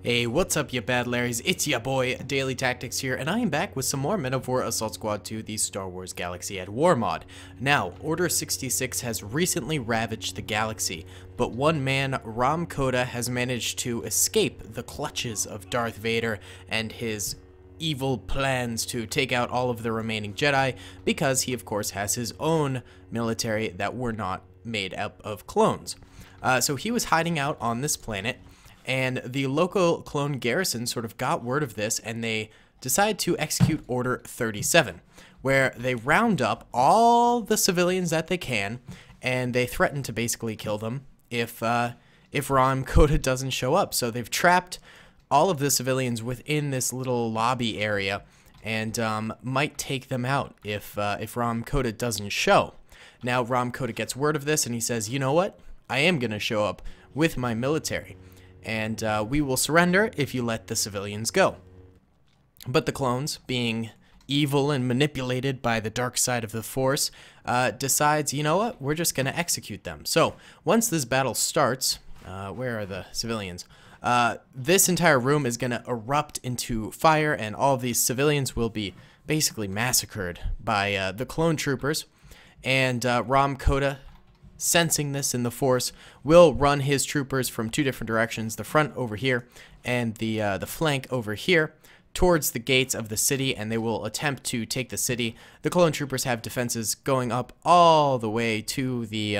Hey, what's up, you bad Larrys? It's ya boy, Daily Tactics here, and I am back with some more Men of War Assault Squad 2, the Star Wars Galaxy at War mod. Now, Order 66 has recently ravaged the galaxy, but one man, Kota, has managed to escape the clutches of Darth Vader and his evil plans to take out all of the remaining Jedi, because he, of course, has his own military that were not made up of clones. So he was hiding out on this planet, and the local clone garrison sort of got word of this, and they decide to execute Order 37, where they round up all the civilians that they can, and they threaten to basically kill them if Kota doesn't show up. So they've trapped all of the civilians within this little lobby area, and might take them out if Kota doesn't show. Now Kota gets word of this, and he says, "You know what? I am gonna show up with my military, and we will surrender if you let the civilians go." But the clones, being evil and manipulated by the dark side of the Force, decides, you know what, we're just going to execute them. So once this battle starts, where are the civilians? This entire room is going to erupt into fire, and all of these civilians will be basically massacred by the clone troopers. And Kota, sensing this in the Force, will run his troopers from two different directions, the front over here and the flank over here, towards the gates of the city, and they will attempt to take the city. The clone troopers have defenses going up all the way to the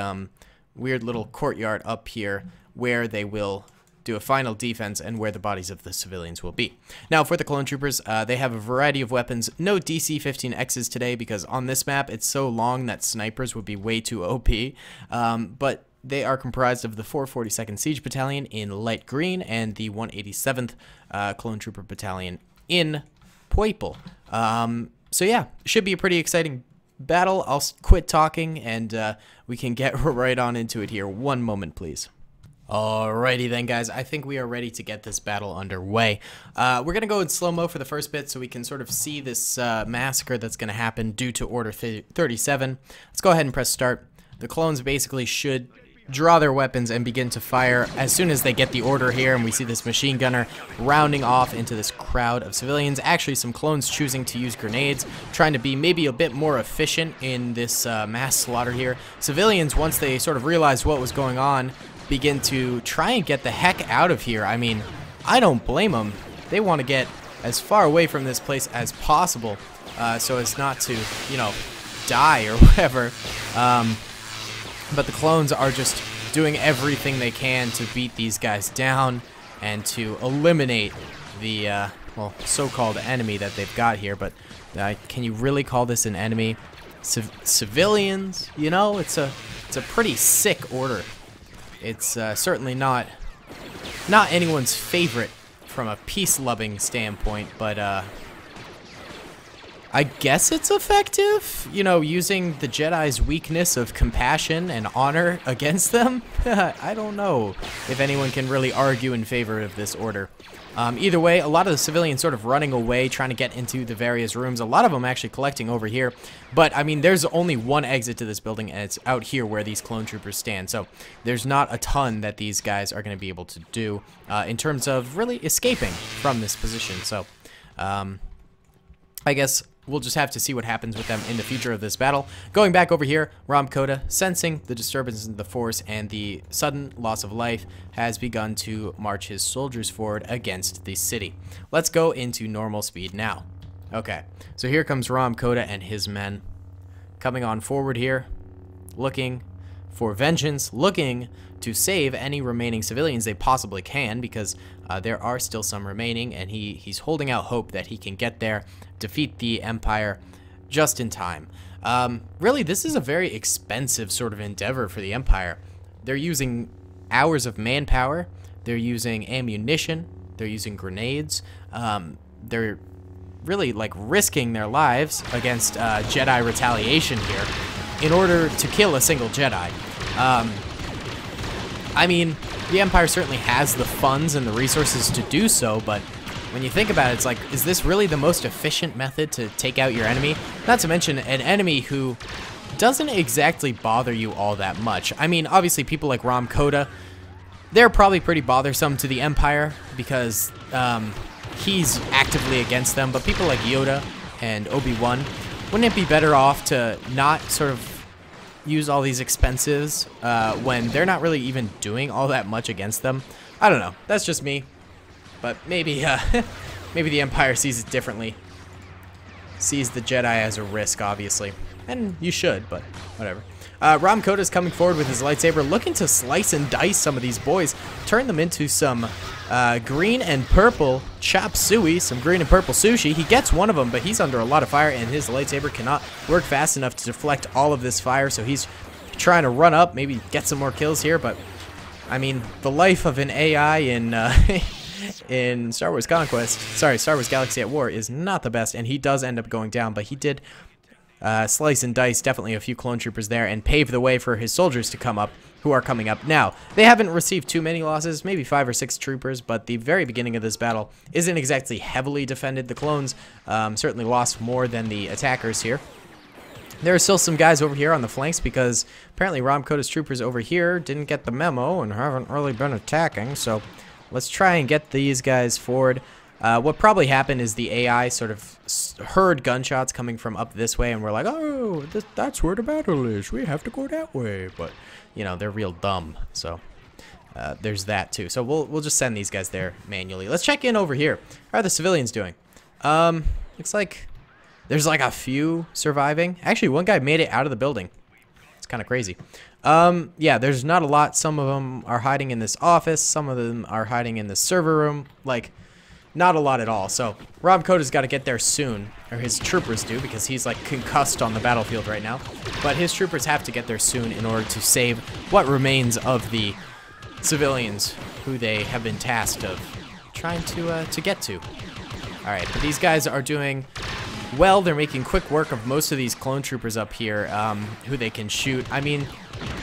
weird little courtyard up here, where they will do a final defense and where the bodies of the civilians will be. Now, for the clone troopers, they have a variety of weapons. No DC-15Xs today, because on this map it's so long that snipers would be way too OP, but they are comprised of the 442nd Siege Battalion in light green and the 187th Clone Trooper Battalion in purple. So yeah, should be a pretty exciting battle. I'll quit talking, and we can get right on into it here. One moment, please. Alrighty then, guys, I think we are ready to get this battle underway. We're going to go in slow-mo for the first bit so we can sort of see this massacre that's going to happen due to Order 37. Let's go ahead and press start. The clones basically should draw their weapons and begin to fire as soon as they get the order here, and we see this machine gunner rounding off into this crowd of civilians. Actually, some clones choosing to use grenades, trying to be maybe a bit more efficient in this mass slaughter here. Civilians, once they sort of realized what was going on, begin to try and get the heck out of here. I mean, I don't blame them. They want to get as far away from this place as possible, so as not to, you know, die or whatever. But the clones are just doing everything they can to beat these guys down and to eliminate the, well, so-called enemy that they've got here. But can you really call this an enemy? Civilians, you know, it's a pretty sick order. It's certainly not anyone's favorite from a peace-loving standpoint, but I guess it's effective, you know, using the Jedi's weakness of compassion and honor against them. I don't know if anyone can really argue in favor of this order. Either way, a lot of the civilians sort of running away, trying to get into the various rooms. A lot of them actually collecting over here. But, I mean, there's only one exit to this building, and it's out here where these clone troopers stand. So there's not a ton that these guys are going to be able to do in terms of really escaping from this position. So I guess we'll just have to see what happens with them in the future of this battle. Going back over here, Kota, sensing the disturbance in the Force and the sudden loss of life, has begun to march his soldiers forward against the city. Let's go into normal speed now. Okay, so here comes Kota and his men coming on forward here, looking for vengeance, looking to save any remaining civilians they possibly can, because there are still some remaining, and he's holding out hope that he can get there, defeat the Empire just in time. Really, this is a very expensive sort of endeavor for the Empire. They're using hours of manpower, they're using ammunition, they're using grenades, they're really like risking their lives against Jedi retaliation here in order to kill a single Jedi. I mean, the Empire certainly has the funds and the resources to do so, but when you think about it, it's like, is this really the most efficient method to take out your enemy? Not to mention an enemy who doesn't exactly bother you all that much. I mean, obviously people like Kota, they're probably pretty bothersome to the Empire because he's actively against them. But people like Yoda and Obi-Wan, wouldn't it be better off to not sort of use all these expenses when they're not really even doing all that much against them? I don't know. That's just me. But maybe maybe the Empire sees it differently. Sees the Jedi as a risk, obviously. And you should, but whatever. Kota is coming forward with his lightsaber, looking to slice and dice some of these boys, turn them into some green and purple chop suey, some green and purple sushi. He gets one of them, but he's under a lot of fire, and his lightsaber cannot work fast enough to deflect all of this fire, so he's trying to run up, maybe get some more kills here, but, I mean, the life of an AI in... in Star Wars Star Wars Galaxy at War is not the best, and he does end up going down, but he did slice and dice definitely a few clone troopers there and pave the way for his soldiers to come up, who are coming up now. They haven't received too many losses, maybe 5 or 6 troopers, but the very beginning of this battle isn't exactly heavily defended. The clones certainly lost more than the attackers here. There are still some guys over here on the flanks because apparently Kota's troopers over here didn't get the memo and haven't really been attacking, so let's try and get these guys forward. What probably happened is the AI sort of heard gunshots coming from up this way, and we're like, oh, that's where the battle is. We have to go that way. But, you know, they're real dumb. So there's that, too. So we'll just send these guys there manually. Let's check in over here. How are the civilians doing? Looks like there's like a few surviving. Actually, one guy made it out of the building. It's kind of crazy. Yeah, there's not a lot. Some of them are hiding in this office. Some of them are hiding in the server room. Like, not a lot at all. So, Kota's got to get there soon. Or his troopers do, because he's, like, concussed on the battlefield right now. But his troopers have to get there soon in order to save what remains of the civilians who they have been tasked of trying to get to. Alright, but these guys are doing... well, they're making quick work of most of these clone troopers up here who they can shoot. I mean,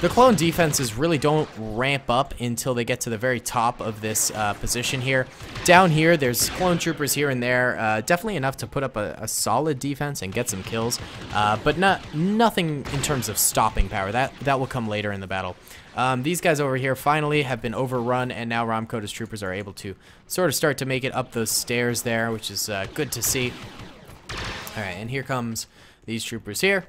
the clone defenses really don't ramp up until they get to the very top of this position here. Down here, there's clone troopers here and there. Definitely enough to put up a solid defense and get some kills. But nothing in terms of stopping power. That will come later in the battle. These guys over here finally have been overrun, and now Kota's troopers are able to sort of start to make it up those stairs there, which is good to see. Alright, and here comes these troopers here.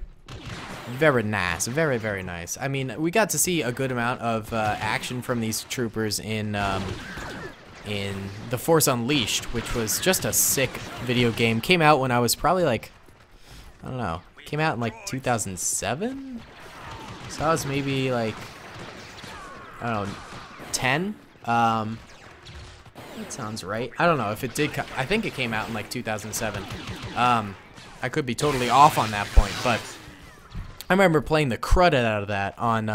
Very nice. Very, very nice. I mean, we got to see a good amount of action from these troopers in The Force Unleashed, which was just a sick video game. Came out when I was probably like, I don't know, came out in like 2007? So I was maybe like, I don't know, 10? That sounds right. I don't know if it did. I think it came out in like 2007. I could be totally off on that point, but I remember playing the crud out of that on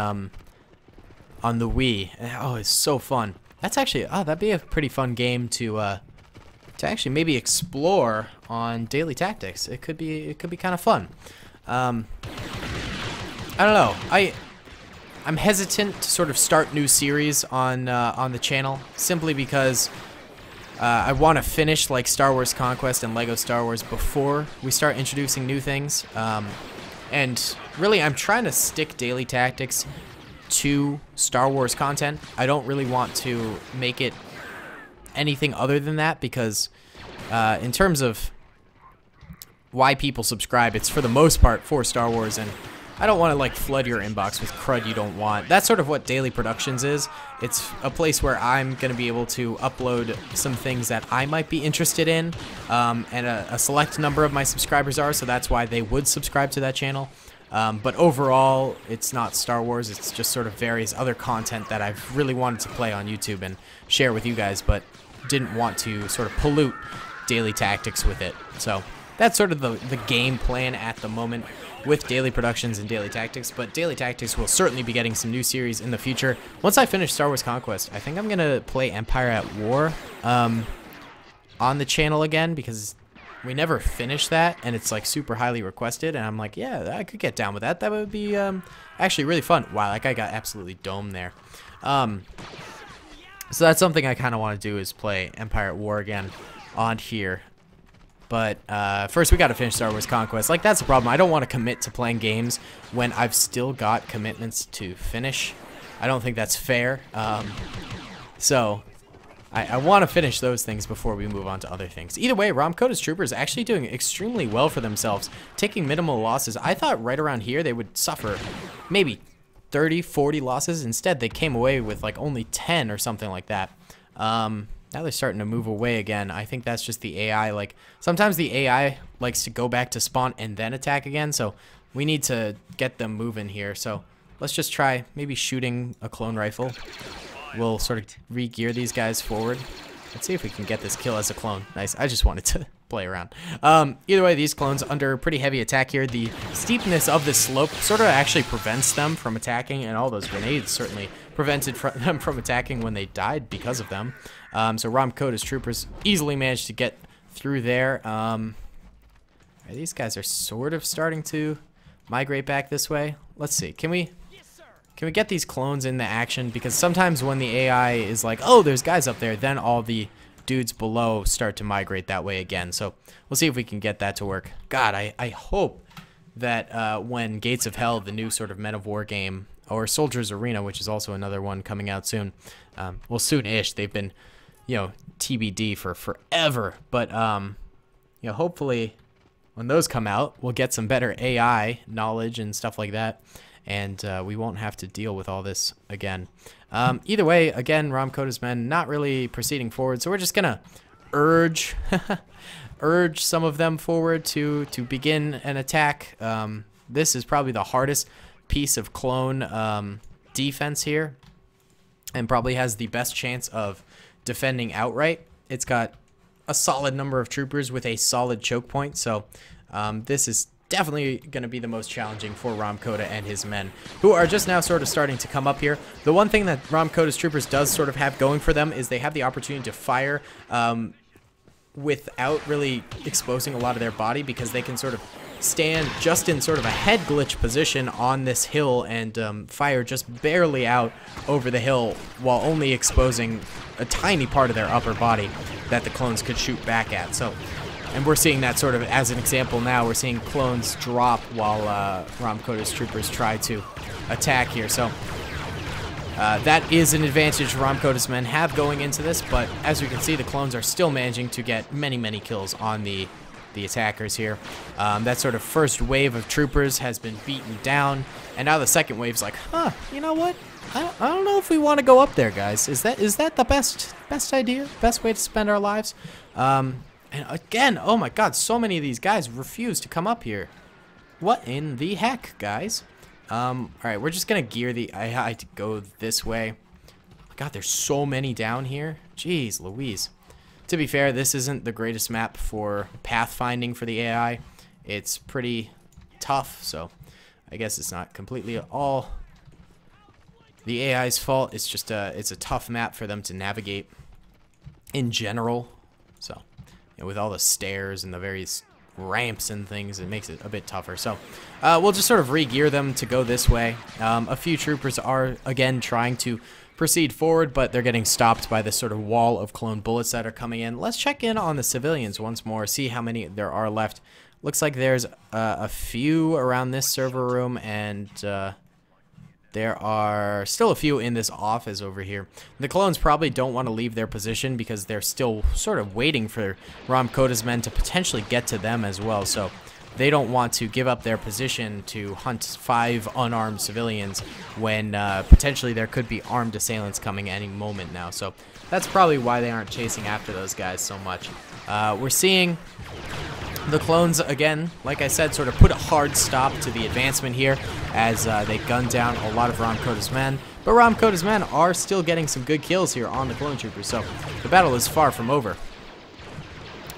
the Wii. Oh, it's so fun. That's actually that'd be a pretty fun game to actually maybe explore on Daily Tactics. It could be kind of fun. I don't know. I'm hesitant to sort of start new series on the channel simply because I want to finish like Star Wars Conquest and Lego Star Wars before we start introducing new things. And really, I'm trying to stick Daily Tactics to Star Wars content. I don't really want to make it anything other than that because in terms of why people subscribe, it's for the most part for Star Wars, and I don't want to like flood your inbox with crud you don't want. That's sort of what Daily Productions is. It's a place where I'm going to be able to upload some things that I might be interested in, and a select number of my subscribers are, so that's why they would subscribe to that channel. But overall, it's not Star Wars. It's just sort of various other content that I've really wanted to play on YouTube and share with you guys, but didn't want to sort of pollute Daily Tactics with it. So that's sort of the game plan at the moment with Daily Productions and Daily Tactics, but Daily Tactics will certainly be getting some new series in the future. Once I finish Star Wars Conquest, I think I'm going to play Empire at War on the channel again, because we never finished that, and it's like super highly requested, and I'm like, yeah, I could get down with that. That would be actually really fun. Wow, that guy got absolutely domed there. So that's something I kind of want to do, is play Empire at War again on here. But first we got to finish Star Wars Conquest. Like, that's the problem. I don't want to commit to playing games when I've still got commitments to finish. I don't think that's fair. So I want to finish those things before we move on to other things. Either way, Kota's troopers actually doing extremely well for themselves, taking minimal losses. I thought right around here they would suffer maybe 30, 40 losses. Instead, they came away with like only 10 or something like that. Now they're starting to move away again. I think that's just the AI. Like, sometimes the AI likes to go back to spawn and then attack again, so we need to get them moving here. So let's just try maybe shooting a clone rifle. We'll sort of re-gear these guys forward. Let's see if we can get this kill as a clone. Nice. I just wanted to play around. Either way, these clones under pretty heavy attack here. The steepness of this slope sort of actually prevents them from attacking, and all those grenades certainly prevented them from attacking when they died because of them. So Kota's troopers easily managed to get through there. These guys are sort of starting to migrate back this way. Let's see. Can we get these clones in the action? Because sometimes when the AI is like, oh, there's guys up there, then all the dudes below start to migrate that way again. So we'll see if we can get that to work. God, I hope that when Gates of Hell, the new sort of Men of War game, or Soldier's Arena, which is also another one coming out soon, well, soon-ish. They've been, TBD for forever. But, hopefully when those come out, we'll get some better AI knowledge and stuff like that. And we won't have to deal with all this again. Either way, again, Kota's men not really proceeding forward, so we're just gonna urge some of them forward to begin an attack. This is probably the hardest piece of clone defense here, and probably has the best chance of defending outright. It's got a solid number of troopers with a solid choke point, so this is definitely going to be the most challenging for Kota and his men, who are just now sort of starting to come up here. The one thing that Kota's troopers does sort of have going for them is they have the opportunity to fire without really exposing a lot of their body, because they can sort of stand just in sort of a head glitch position on this hill and fire just barely out over the hill while only exposing a tiny part of their upper body that the clones could shoot back at. So, and we're seeing that sort of as an example now. We're seeing clones drop while Kota's troopers try to attack here. So that is an advantage Kota's men have going into this, but as you can see, the clones are still managing to get many, many kills on the attackers here. That sort of first wave of troopers has been beaten down, and now the second wave's like, you know what? I don't know if we want to go up there, guys. Is that the best idea? Best way to spend our lives? And again, oh my god, so many of these guys refuse to come up here. What in the heck, guys? Alright, we're just gonna gear the... I had to go this way. God, there's so many down here. Jeez Louise. To be fair, this isn't the greatest map for pathfinding for the AI. It's pretty tough, so I guess it's not completely all the AI's fault. It's just it's a tough map for them to navigate in general. So, with all the stairs and the various ramps and things, it makes it a bit tougher. So we'll just sort of re-gear them to go this way. A few troopers are again trying to proceed forward, but they're getting stopped by this sort of wall of clone bullets that are coming in. Let's check in on the civilians once more, see how many there are left. Looks like there's a few around this server room, and there are still a few in this office over here. The clones probably don't want to leave their position because they're still sort of waiting for Kota's men to potentially get to them as well. So they don't want to give up their position to hunt 5 unarmed civilians when potentially there could be armed assailants coming any moment now. So that's probably why they aren't chasing after those guys so much. We're seeing the clones, again, like I said, sort of put a hard stop to the advancement here as they gun down a lot of Kota's men. But Kota's men are still getting some good kills here on the clone troopers, so the battle is far from over.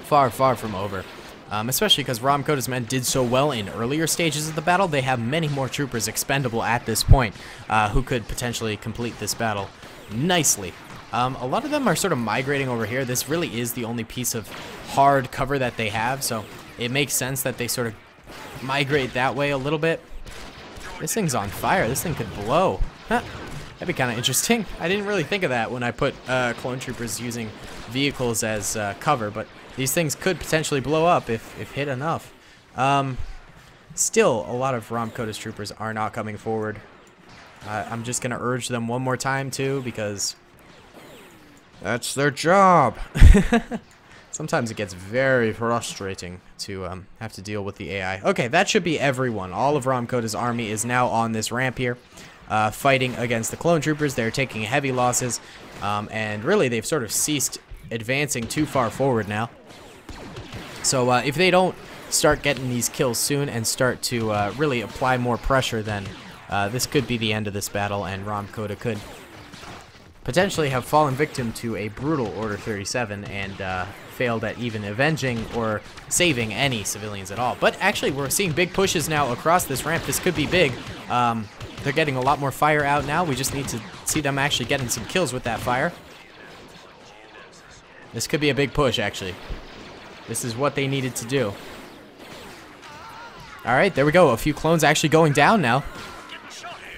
Far, far from over. Especially because Kota's men did so well in earlier stages of the battle. They have many more troopers expendable at this point who could potentially complete this battle nicely. A lot of them are sort of migrating over here. This really is the only piece of hard cover that they have, so it makes sense that they sort of migrate that way a little bit. This thing's on fire. This thing could blow. Huh. That'd be kind of interesting. I didn't really think of that when I put clone troopers using vehicles as cover, but these things could potentially blow up if hit enough. Still, a lot of Kota's troopers are not coming forward. I'm just going to urge them one more time, too, because That's their job. Sometimes it gets very frustrating to have to deal with the AI. Okay, that should be everyone. All of Kota's army is now on this ramp here, fighting against the clone troopers. They're taking heavy losses, and really they've sort of ceased advancing too far forward now. So if they don't start getting these kills soon and start to really apply more pressure, then this could be the end of this battle, and Kota could potentially have fallen victim to a brutal Order 37 and failed at even avenging or saving any civilians at all. But actually, we're seeing big pushes now across this ramp. This could be big. They're getting a lot more fire out now. We just need to see them actually getting some kills with that fire. This could be a big push, actually. This is what they needed to do. All right, there we go. A few clones actually going down now.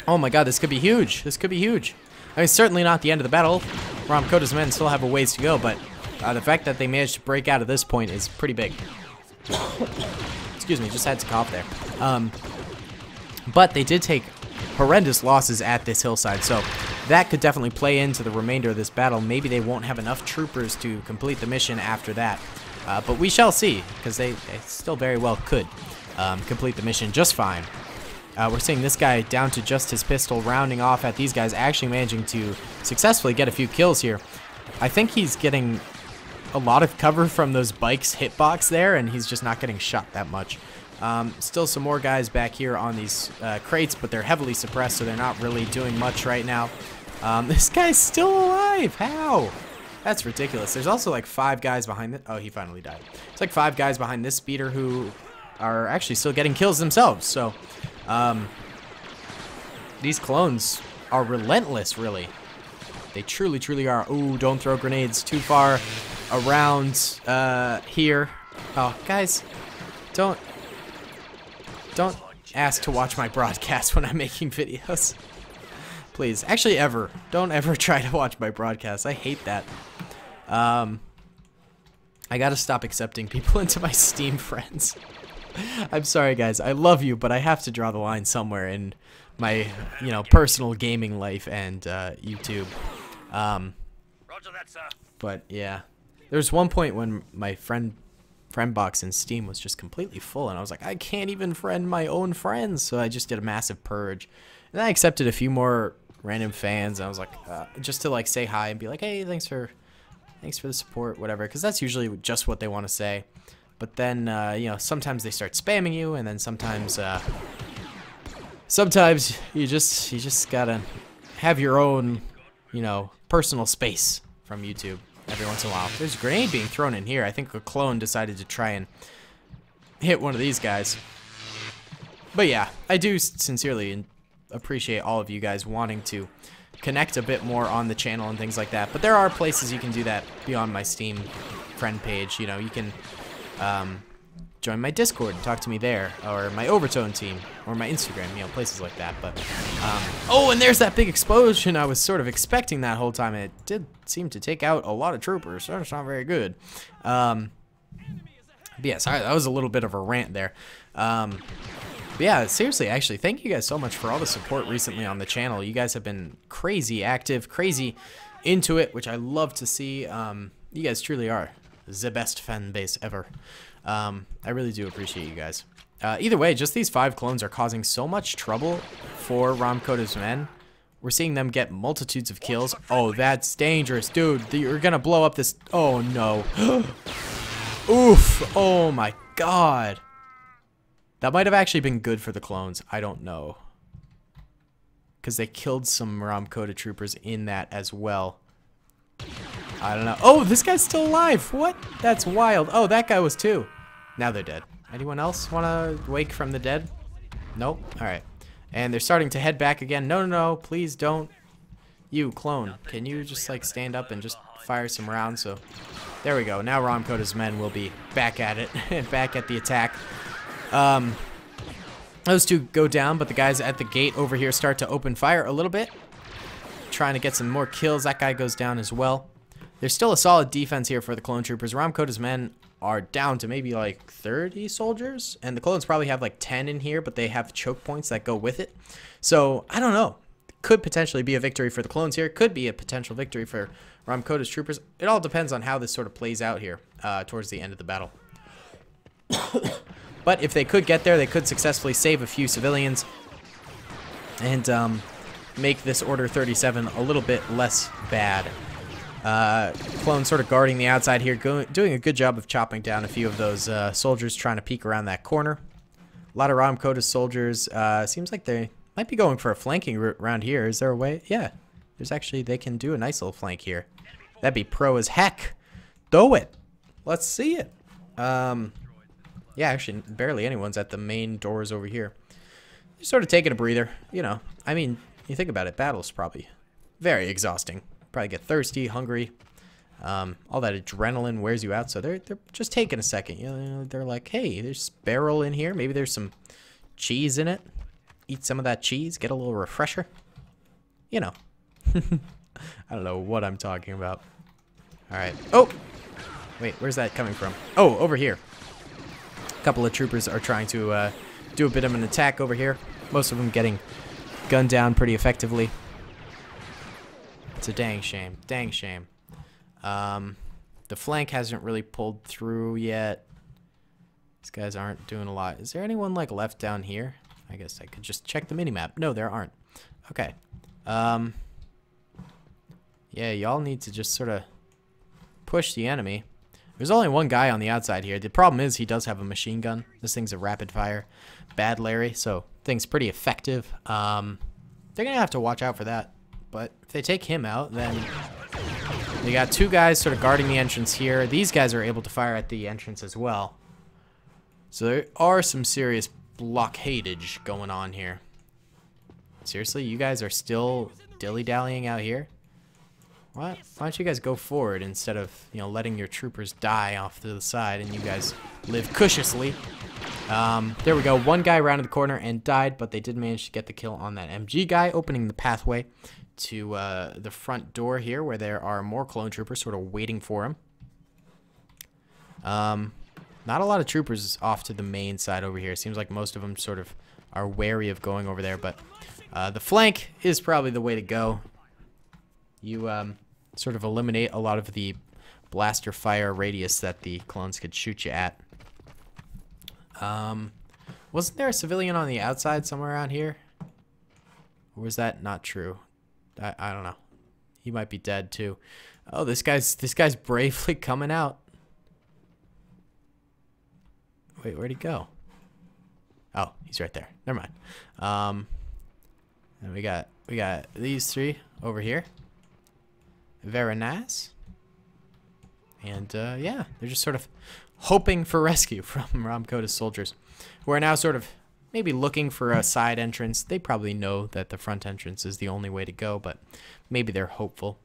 Oh my god, this could be huge. This could be huge. I mean, certainly not the end of the battle. Kota's men still have a ways to go, but the fact that they managed to break out at this point is pretty big. Excuse me, just had to cough there. But they did take horrendous losses at this hillside, so that could definitely play into the remainder of this battle. Maybe they won't have enough troopers to complete the mission after that. But we shall see, because they still very well could complete the mission just fine. We're seeing this guy down to just his pistol, rounding off at these guys, actually managing to successfully get a few kills here. I think he's getting a lot of cover from those bikes hitbox there, and he's just not getting shot that much. Still some more guys back here on these crates, but they're heavily suppressed, so they're not really doing much right now. This guy's still alive. How? That's ridiculous. There's also like 5 guys behind it. Oh, he finally died. It's like 5 guys behind this speeder who are actually still getting kills themselves. So these clones are relentless, really. They truly, truly are. Ooh, don't throw grenades too far around here. Oh, guys, don't ask to watch my broadcast when I'm making videos. Please. Actually, ever. Don't ever try to watch my broadcast. I hate that. I gotta stop accepting people into my Steam friends. I'm sorry, guys. I love you, but I have to draw the line somewhere in my, personal gaming life and YouTube. Roger that, sir. But yeah, there's one point when my friend box in Steam was just completely full, and I was like, I can't even friend my own friends. So I just did a massive purge, and I accepted a few more random fans. And I was like, just to like say hi and be like, hey, thanks for the support, whatever, because that's usually just what they want to say. But then sometimes they start spamming you, and then sometimes you just gotta have your own personal space from YouTube every once in a while. There's a grenade being thrown in here. I think a clone decided to try and hit one of these guys. But yeah, I do sincerely appreciate all of you guys wanting to connect a bit more on the channel and things like that. But there are places you can do that beyond my Steam friend page. You can join my Discord and talk to me there, or my Overtone team, or my Instagram, places like that. But oh, and there's that big explosion. I was sort of expecting that whole time, and it did seem to take out a lot of troopers, so that's not very good. But yeah, sorry, that was a little bit of a rant there. But yeah, seriously, actually, thank you guys so much for all the support recently on the channel. You guys have been crazy active, crazy into it, which I love to see. You guys truly are the best fan base ever. I really do appreciate you guys. Either way, just these 5 clones are causing so much trouble for Kota's men. We're seeing them get multitudes of kills. Oh, that's dangerous, dude. You're gonna blow up this. Oh no. Oof. Oh my god. That might have actually been good for the clones. I don't know, because they killed some Kota troopers in that as well. I don't know. Oh, this guy's still alive. What? That's wild. Oh, that guy was too. Now they're dead. Anyone else want to wake from the dead? Nope. All right. And they're starting to head back again. No, no, no. Please don't. You, clone. Can you just, like, stand up and just fire some rounds? So, there we go. Now Kota's men will be back at it. Back at the attack. Those two go down, but the guys at the gate over here start to open fire a little bit. Trying to get some more kills. That guy goes down as well. There's still a solid defense here for the clone troopers. Kota's men are down to maybe like 30 soldiers, and the clones probably have like 10 in here, but they have choke points that go with it. So I don't know. could potentially be a victory for the clones here. Could be a potential victory for Kota's troopers. It all depends on how this sort of plays out here towards the end of the battle. But if they could get there, they could successfully save a few civilians and make this Order 37 a little bit less bad. Clone sort of guarding the outside here, doing a good job of chopping down a few of those soldiers trying to peek around that corner. A lot of Kota's soldiers, seems like they might be going for a flanking route around here. Is there a way? Yeah, there's actually, they can do a nice little flank here. That'd be pro as heck. Do it. Let's see it. Yeah, actually, barely anyone's at the main doors over here. Just sort of taking a breather, you know. I mean, you think about it, battle's probably very exhausting. Probably get thirsty, hungry. All that adrenaline wears you out, so they're just taking a second. You know, they're like, hey, there's barrel in here. Maybe there's some cheese in it. Eat some of that cheese, get a little refresher. You know. I don't know what I'm talking about. All right. Oh! Wait, where's that coming from? Oh, over here. A couple of troopers are trying to do a bit of an attack over here. Most of them getting gunned down pretty effectively. It's a dang shame. Dang shame. The flank hasn't really pulled through yet. These guys aren't doing a lot. Is there anyone like left down here? I guess I could just check the minimap. No, there aren't. Okay. Yeah, y'all need to just sort of push the enemy. There's only one guy on the outside here. The problem is he does have a machine gun. This thing's a rapid fire bad Larry, so thing's pretty effective. They're gonna have to watch out for that. But if they take him out, then they got two guys sort of guarding the entrance here. These guys are able to fire at the entrance as well. So there are some serious blockadage going on here. Seriously, you guys are still dilly-dallying out here? Why don't you guys go forward instead of, you know, letting your troopers die off to the side and you guys live cushously? There we go. One guy rounded the corner and died, but they did manage to get the kill on that MG guy, opening the pathway to the front door here where there are more clone troopers sort of waiting for him. Not a lot of troopers off to the main side over here. Seems like most of them sort of are wary of going over there, but the flank is probably the way to go. You sort of eliminate a lot of the blaster fire radius that the clones could shoot you at. Wasn't there a civilian on the outside somewhere around here? Or was that not true? I don't know. He might be dead too. Oh, this guy's bravely coming out. Wait, where'd he go? Oh, he's right there. Never mind. And we got these three over here. Very nice. And yeah, they're just sort of hoping for rescue from Kota's soldiers, who are now sort of maybe looking for a side entrance. They probably know that the front entrance is the only way to go, but maybe they're hopeful.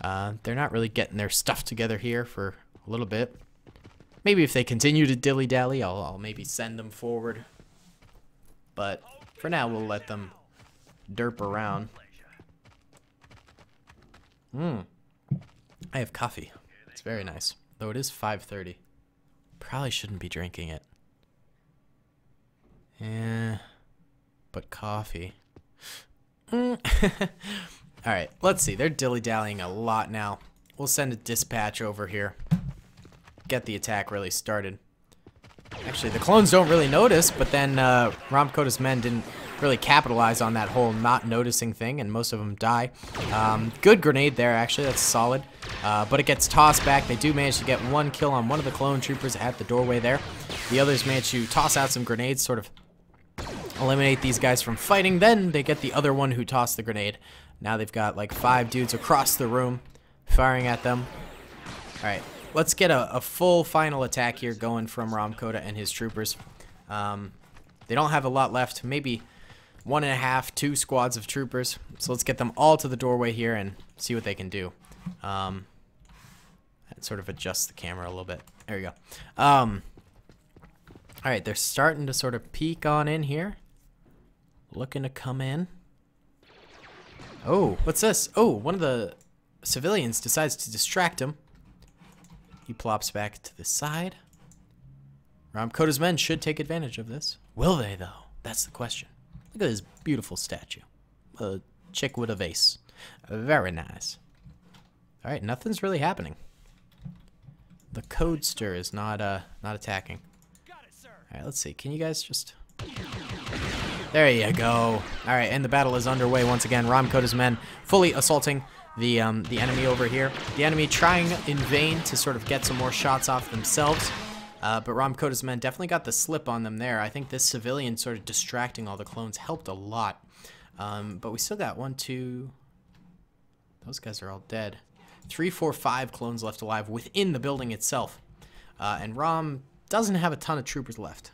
They're not really getting their stuff together here for a little bit. Maybe if they continue to dilly-dally, I'll maybe send them forward. But for now, we'll let them derp around. I have coffee. It's very nice. Though it is 5:30. Probably shouldn't be drinking it. Yeah. But coffee. Alright, let's see. They're dilly-dallying a lot now. We'll send a dispatch over here. Get the attack really started. Actually, the clones don't really notice, but then Kota's men didn't really capitalize on that whole not noticing thing, and most of them die. Good grenade there, actually. That's solid. But it gets tossed back. They do manage to get one kill on one of the clone troopers at the doorway there. The others manage to toss out some grenades, sort of eliminate these guys from fighting. Then they get the other one who tossed the grenade. Now they've got like 5 dudes across the room firing at them. Alright, let's get a full final attack here going from Kota and his troopers. They don't have a lot left. Maybe 1.5, 2 squads of troopers. So let's get them all to the doorway here and see what they can do. And sort of adjust the camera a little bit. There we go. Alright, they're starting to sort of peek on in here. Looking to come in. Oh, what's this? Oh, one of the civilians decides to distract him. He plops back to the side. Kota's men should take advantage of this. Will they, though? That's the question. Look at this beautiful statue. chick with a vase. Very nice. Alright, nothing's really happening. The Codester is not attacking. Alright, let's see. Can you guys just... There you go. Alright, and the battle is underway once again. Kota's men fully assaulting the enemy over here. The enemy trying in vain to sort of get some more shots off themselves. But Kota's men definitely got the slip on them there. I think this civilian sort of distracting all the clones helped a lot. But we still got 1, 2... Those guys are all dead. 3, 4, 5 clones left alive within the building itself. And Rom doesn't have a ton of troopers left.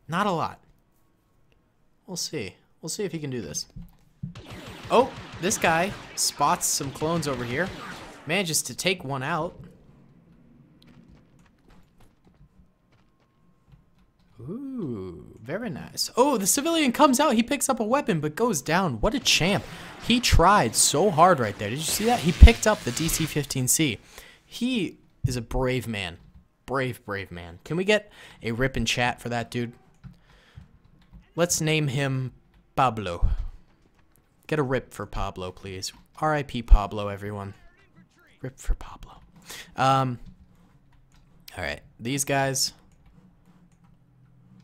Not a lot. We'll see. We'll see if he can do this. Oh, this guy spots some clones over here. Manages to take one out. Ooh, very nice. Oh, the civilian comes out. He picks up a weapon, but goes down. What a champ. He tried so hard right there. Did you see that? He picked up the DC-15C. He is a brave man. Brave, brave man. Can we get a rip in chat for that dude? Let's name him Pablo. Get a rip for Pablo, please. R.I.P. Pablo, everyone. Rip for Pablo. Alright, these guys...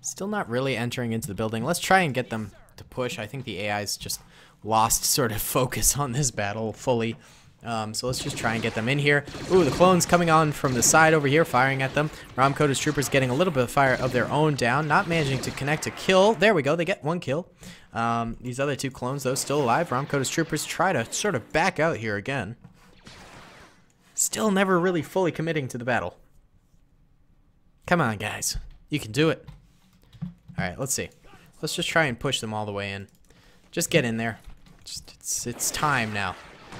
Still not really entering into the building. Let's try and get them to push. I think the AI's just lost sort of focus on this battle fully. So let's just try and get them in here. Ooh, the clones coming on from the side over here, firing at them. Kota's troopers getting a little bit of fire of their own down, not managing to connect a kill. There we go, they get 1 kill. These other 2 clones, though, still alive. Kota's troopers try to sort of back out here again. Still never really fully committing to the battle. Come on, guys. You can do it. Alright, let's see. Let's just try and push them all the way in. Just get in there. It's time now.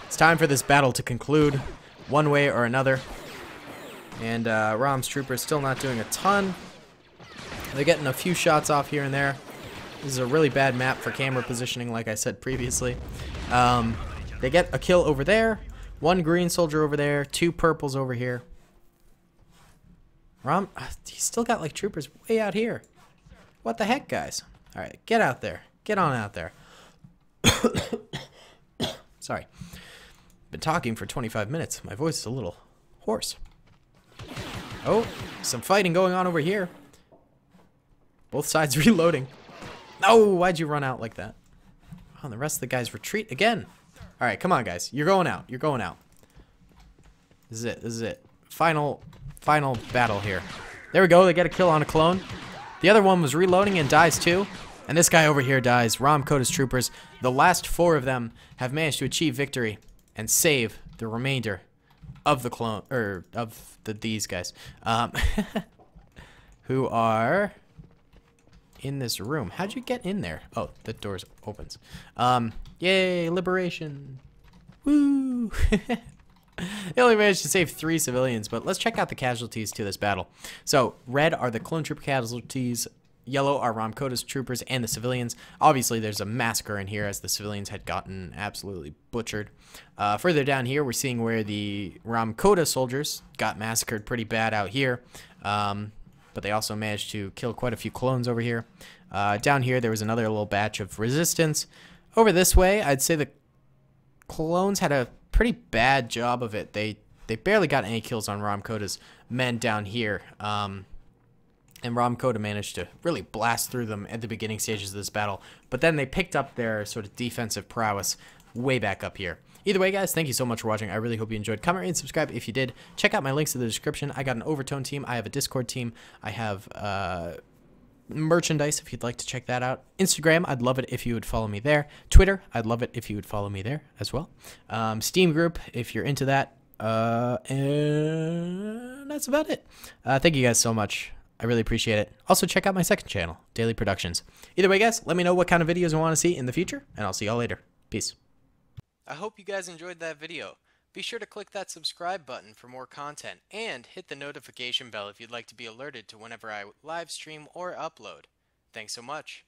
It's time for this battle to conclude one way or another. And Rom's troopers still not doing a ton. They're getting a few shots off here and there. This is a really bad map for camera positioning, like I said previously. They get a kill over there. 1 green soldier over there. 2 purples over here. Rom, he's still got like troopers way out here. What the heck, guys? Alright, get out there. Get on out there. Sorry. Been talking for 25 minutes. My voice is a little hoarse. Oh, some fighting going on over here. Both sides reloading. No, why'd you run out like that? Oh, and the rest of the guys retreat again. Alright, come on, guys. You're going out. You're going out. This is it. This is it. Final battle here. There we go. They get a kill on a clone. The other one was reloading and dies too. And this guy over here dies. Kota's troopers, the last 4 of them have managed to achieve victory and save the remainder of the clone, or of these guys, who are in this room. How'd you get in there? Oh, the doors opens. Yay, liberation. Woo. They only managed to save 3 civilians, but let's check out the casualties to this battle. So, red are the clone trooper casualties, yellow are Kota's troopers and the civilians. Obviously, there's a massacre in here as the civilians had gotten absolutely butchered. Further down here, we're seeing where the Kota soldiers got massacred pretty bad out here. But they also managed to kill quite a few clones over here. Down here, there was another little batch of resistance. Over this way, I'd say the clones had a pretty bad job of it. They barely got any kills on Kota's men down here. And Kota managed to really blast through them at the beginning stages of this battle. But then they picked up their sort of defensive prowess way back up here. Either way, guys, thank you so much for watching. I really hope you enjoyed. Comment, rate, and subscribe if you did. Check out my links in the description. I got an Overtone team. I have a Discord team. I have merchandise if you'd like to check that out. Instagram, I'd love it if you would follow me there. Twitter, I'd love it if you would follow me there as well. Steam group, if you're into that. And that's about it. Thank you guys so much. I really appreciate it. Also, check out my second channel, Daily Productions. Either way, guys, let me know what kind of videos you want to see in the future, and I'll see y'all later. Peace. I hope you guys enjoyed that video. Be sure to click that subscribe button for more content, and hit the notification bell if you'd like to be alerted to whenever I live stream or upload. Thanks so much.